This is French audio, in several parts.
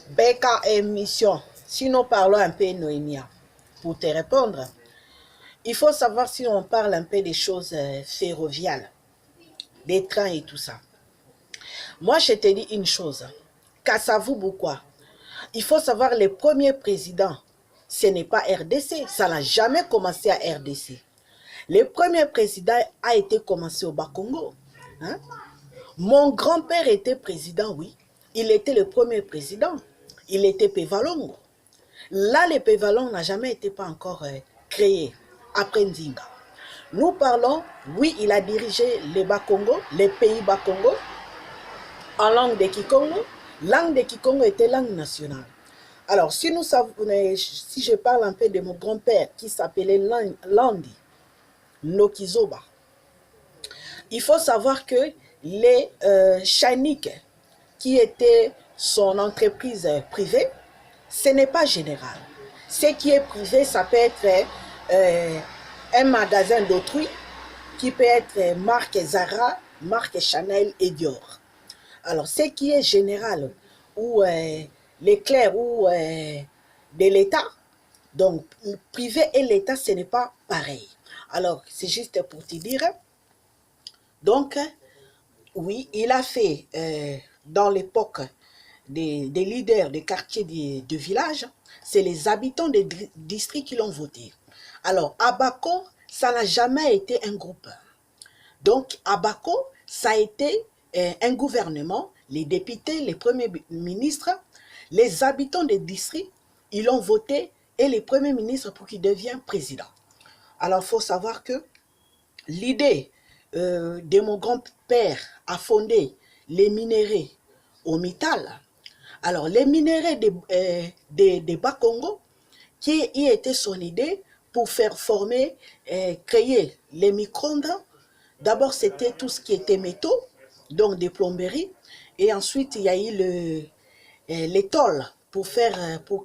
Beka émission. Si nous parlons un peu Noémia, pour te répondre, il faut savoir si on parle un peu des choses ferroviaires, des trains et tout ça. Moi, je te dis une chose. Kassavou Boukwa, il faut savoir les premiers présidents, ce n'est pas RDC, ça n'a jamais commencé à RDC. Le premier président a été commencé au Bas-Congo. Hein? Mon grand-père était président, oui. Il était le premier président. Il était Pévalongo. Là, le Pévalongo n'a jamais été pas encore créé après Nzinga. Nous parlons, oui, il a dirigé les Bas-Congo, les pays Bas-Congo, en langue de Kikongo. Langue de Kikongo était langue nationale. Alors, si nous savons, si je parle un peu de mon grand-père qui s'appelait Landi Nokizoba, il faut savoir que les Chanik, qui était son entreprise privée, ce n'est pas général. Ce qui est privé, ça peut être un magasin d'autrui, qui peut être marque Zara, marque Chanel et Dior. Alors, ce qui est général, ou l'éclair, ou de l'État, donc le privé et l'État, ce n'est pas pareil. Alors, c'est juste pour te dire. Donc, oui, il a fait, dans l'époque des leaders des quartiers de village, c'est les habitants des districts qui l'ont voté. Alors, à Bako, ça n'a jamais été un groupe. Donc, à Bako, ça a été un gouvernement, les députés, les premiers ministres, les habitants des districts, ils l'ont voté et les premiers ministres pour qu'il devienne président. Alors, il faut savoir que l'idée de mon grand-père a fondé les minéraux au Mittal. Alors, les minéraux de Bas-Congo, qui était son idée pour faire former, créer les micro-ondes. D'abord, c'était tout ce qui était métaux, donc des plomberies. Et ensuite, il y a eu les tôles pour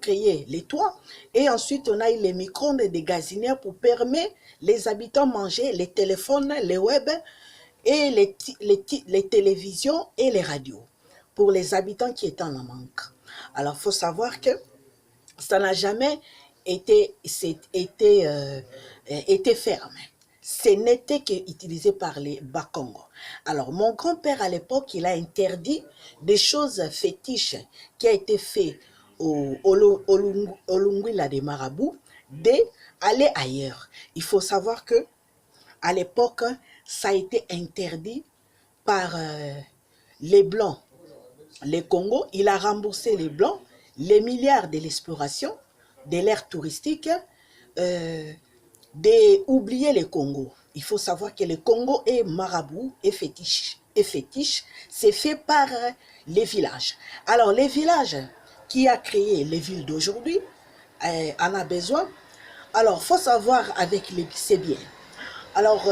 créer les toits. Et ensuite, on a eu les micro-ondes et des gazinières pour permettre les habitants de manger les téléphones, les web et les télévisions et les radios pour les habitants qui étaient en manque. Alors, il faut savoir que ça n'a jamais été fermé. Ce n'était qu'utilisé par les Bas-Congo. Alors, mon grand-père, à l'époque, il a interdit des choses fétiches qui a été fait au Lungwila des Marabouts d'aller ailleurs. Il faut savoir que à l'époque, ça a été interdit par les Blancs. Les Congo, il a remboursé les Blancs les milliards de l'exploration, de l'ère touristique, d'oublier les Congo. Il faut savoir que le Congo est marabout et fétiche. C'est fait par les villages. Alors, les villages qui a créé les villes d'aujourd'hui en a besoin. Alors, il faut savoir avec ces biens. Alors,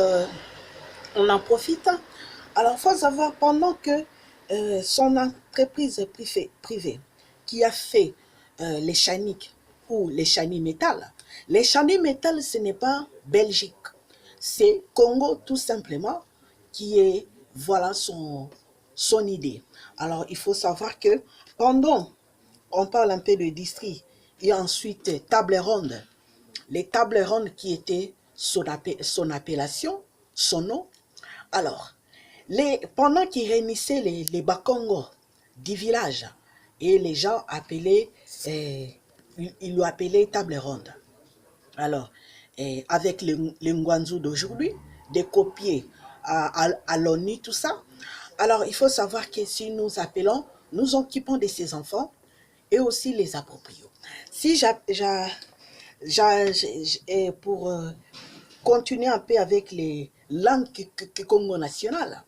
on en profite. Alors, il faut savoir, pendant que son entreprise privée qui a fait les Chanik ou les Chani Metal, les Chani Metal, ce n'est pas Belgique. C'est Congo, tout simplement, qui est, voilà, son idée. Alors, il faut savoir que pendant, on parle un peu de district, et ensuite table ronde, les tables rondes qui étaient son appellation, son nom. Alors, pendant qu'ils réunissaient les Bakongo du village, et les gens appelaient, ils l'ont appelé table ronde. Alors, avec les Ngwanzu d'aujourd'hui, des copiers à l'ONU, tout ça. Alors, il faut savoir que si nous appelons, nous occupons de ces enfants et aussi les approprions. Si pour continuer un peu avec les langues Congo nationales,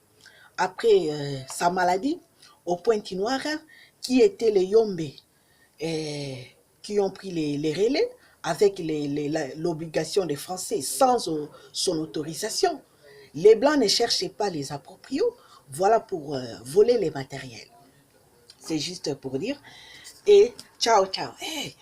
après sa maladie, au Pointe-Noire, qui étaient les Yombe, qui ont pris les relais avec l'obligation des Français sans son autorisation. Les Blancs ne cherchaient pas les appropriaux, voilà pour voler les matériels. C'est juste pour dire. Et ciao, ciao. Hey.